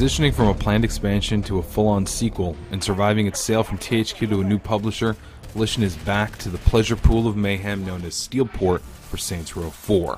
Transitioning from a planned expansion to a full-on sequel and surviving its sale from THQ to a new publisher, Volition is back to the pleasure pool of mayhem known as Steelport for Saints Row 4.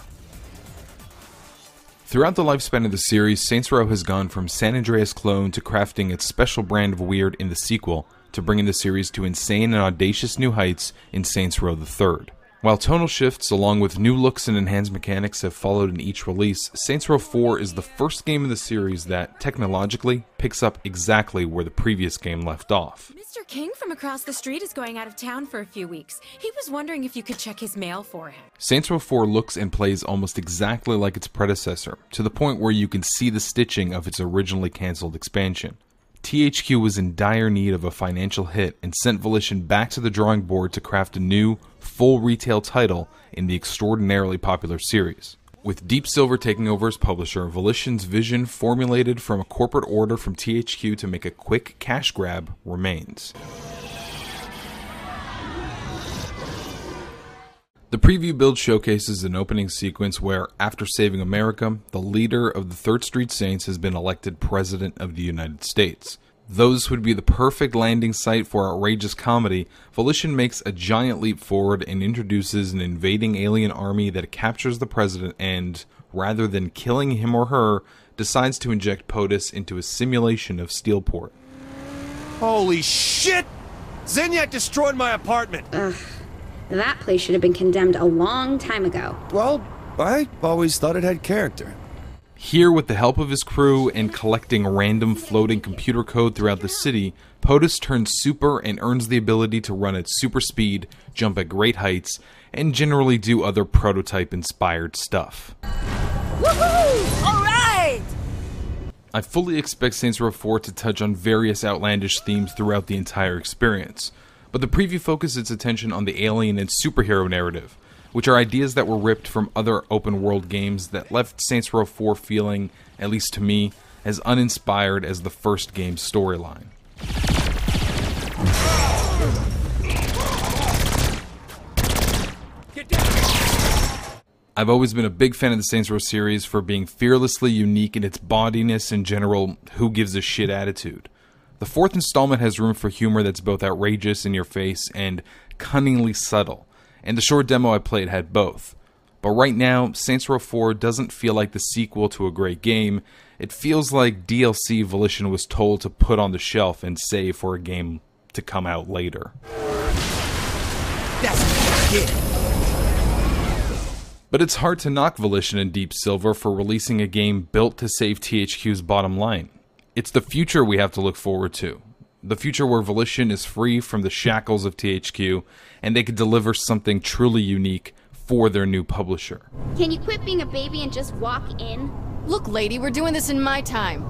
Throughout the lifespan of the series, Saints Row has gone from San Andreas clone to crafting its special brand of weird in the sequel, to bringing the series to insane and audacious new heights in Saints Row the Third. While tonal shifts along with new looks and enhanced mechanics have followed in each release, Saints Row 4 is the first game in the series that, technologically, picks up exactly where the previous game left off. Mr. King from across the street is going out of town for a few weeks. He was wondering if you could check his mail for him. Saints Row 4 looks and plays almost exactly like its predecessor, to the point where you can see the stitching of its originally cancelled expansion. THQ was in dire need of a financial hit and sent Volition back to the drawing board to craft a new, full retail title in the extraordinarily popular series. With Deep Silver taking over as publisher, Volition's vision, formulated from a corporate order from THQ to make a quick cash grab, remains. The preview build showcases an opening sequence where, after saving America, the leader of the 3rd Street Saints has been elected President of the United States. Those would be the perfect landing site for outrageous comedy. Volition makes a giant leap forward and introduces an invading alien army that captures the president and, rather than killing him or her, decides to inject POTUS into a simulation of Steelport. Holy shit! Zinyak destroyed my apartment! Ugh. That place should have been condemned a long time ago. Well, I always thought it had character. Here, with the help of his crew and collecting random floating computer code throughout the city, POTUS turns super and earns the ability to run at super speed, jump at great heights, and generally do other prototype-inspired stuff. Woohoo! Alright! I fully expect Saints Row 4 to touch on various outlandish themes throughout the entire experience, but the preview focuses its attention on the alien and superhero narrative, which are ideas that were ripped from other open-world games that left Saints Row 4 feeling, at least to me, as uninspired as the first game's storyline. I've always been a big fan of the Saints Row series for being fearlessly unique in its bawdiness and general who-gives-a-shit attitude. The 4th installment has room for humor that's both outrageous in your face and cunningly subtle, and the short demo I played had both. But right now, Saints Row 4 doesn't feel like the sequel to a great game. It feels like DLC Volition was told to put on the shelf and save for a game to come out later. That's it. But it's hard to knock Volition and Deep Silver for releasing a game built to save THQ's bottom line. It's the future we have to look forward to. The future where Volition is free from the shackles of THQ, and they can deliver something truly unique for their new publisher. Can you quit being a baby and just walk in? Look, lady, we're doing this in my time.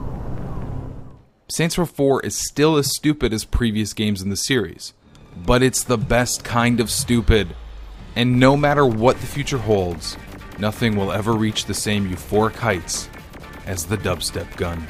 Saints Row 4 is still as stupid as previous games in the series, but it's the best kind of stupid. And no matter what the future holds, nothing will ever reach the same euphoric heights as the dubstep gun.